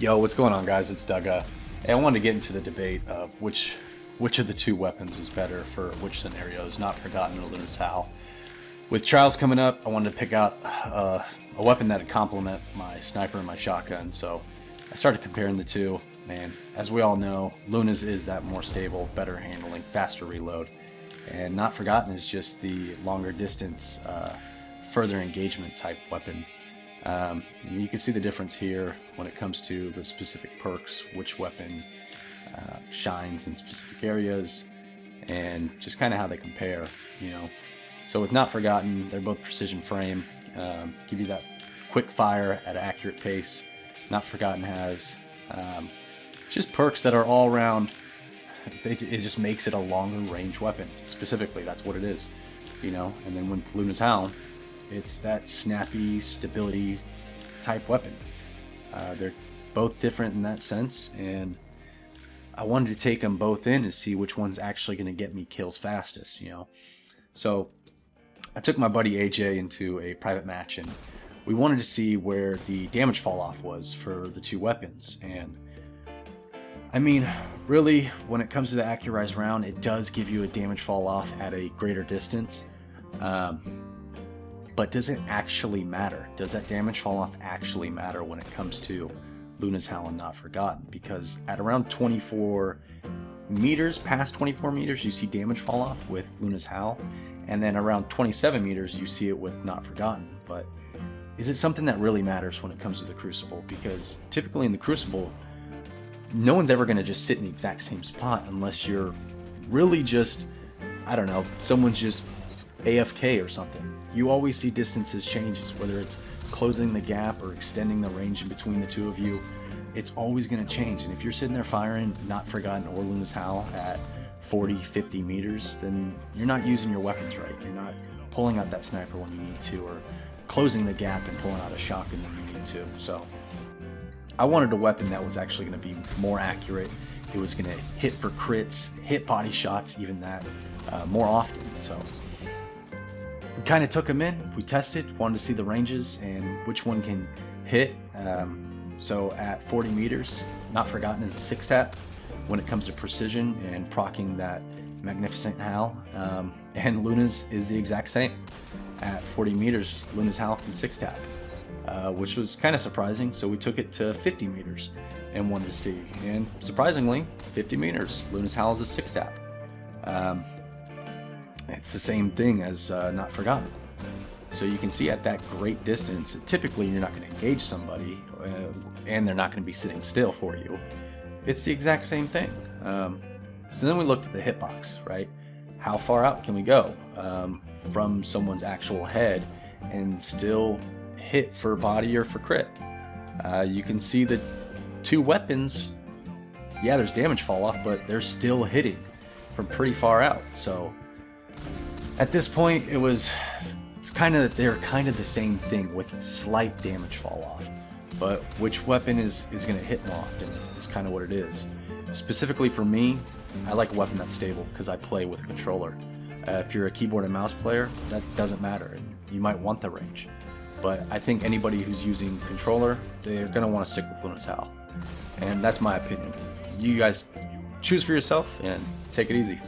Yo, what's going on, guys? It's Doug. Hey, I wanted to get into the debate of which of the two weapons is better for which scenarios, Not Forgotten or Luna's Howl. With trials coming up, I wanted to pick out a weapon that would complement my sniper and my shotgun, so I started comparing the two. Man, as we all know, Luna's is that more stable, better handling, faster reload, and Not Forgotten is just the longer distance, further engagement type weapon. You can see the difference here when it comes to the specific perks, which weapon shines in specific areas, and just kind of how they compare, you know. So with Not Forgotten, they're both precision frame, give you that quick fire at an accurate pace. Not Forgotten has just perks that are all around. It just makes it a longer range weapon. Specifically, that's what it is, you know. And then with Luna's Howl, it's that snappy stability type weapon. They're both different in that sense, and I wanted to take them both in to see which one's actually going to get me kills fastest, you know. So I took my buddy AJ into a private match, and we wanted to see where the damage fall off was for the two weapons. And I mean, really, when it comes to the accurized round, it does give you a damage fall off at a greater distance. But does it actually matter? Does that damage fall off actually matter when it comes to Luna's Howl and Not Forgotten? Because at around 24 meters, past 24 meters, you see damage fall off with Luna's Howl, and then around 27 meters, you see it with Not Forgotten. But is it something that really matters when it comes to the Crucible? Because typically in the Crucible, no one's ever going to just sit in the exact same spot unless you're really just, I don't know, someone's just AFK or something. You always see distances changes, whether it's closing the gap or extending the range in between the two of you. It's always going to change. And if you're sitting there firing Not Forgotten or Luna's Howl at 40, 50 meters, then you're not using your weapons right. You're not pulling out that sniper when you need to, or closing the gap and pulling out a shotgun when you need to. So I wanted a weapon that was actually going to be more accurate. It was going to hit for crits, hit body shots, even that, more often. So we kind of took them in, we tested, wanted to see the ranges and which one can hit. So at 40 meters, Not Forgotten is a 6-tap when it comes to precision and proccing that magnificent Howl. And Luna's is the exact same. At 40 meters, Luna's Howl can 6-tap, which was kind of surprising. So we took it to 50 meters and wanted to see. And surprisingly, 50 meters, Luna's Howl is a 6-tap. It's the same thing as Not Forgotten. So you can see at that great distance, typically you're not going to engage somebody, and they're not going to be sitting still for you. It's the exact same thing. So then we looked at the hitbox, right? How far out can we go from someone's actual head and still hit for body or for crit? You can see the two weapons, yeah, there's damage fall off, but they're still hitting from pretty far out. So at this point, they're kind of the same thing with slight damage fall off. But which weapon is going to hit more often is kind of what it is. Specifically for me, I like a weapon that's stable because I play with a controller. If you're a keyboard and mouse player, that doesn't matter, and you might want the range. But I think anybody who's using controller, they're going to want to stick with Luna's Howl. And that's my opinion. You guys choose for yourself and take it easy.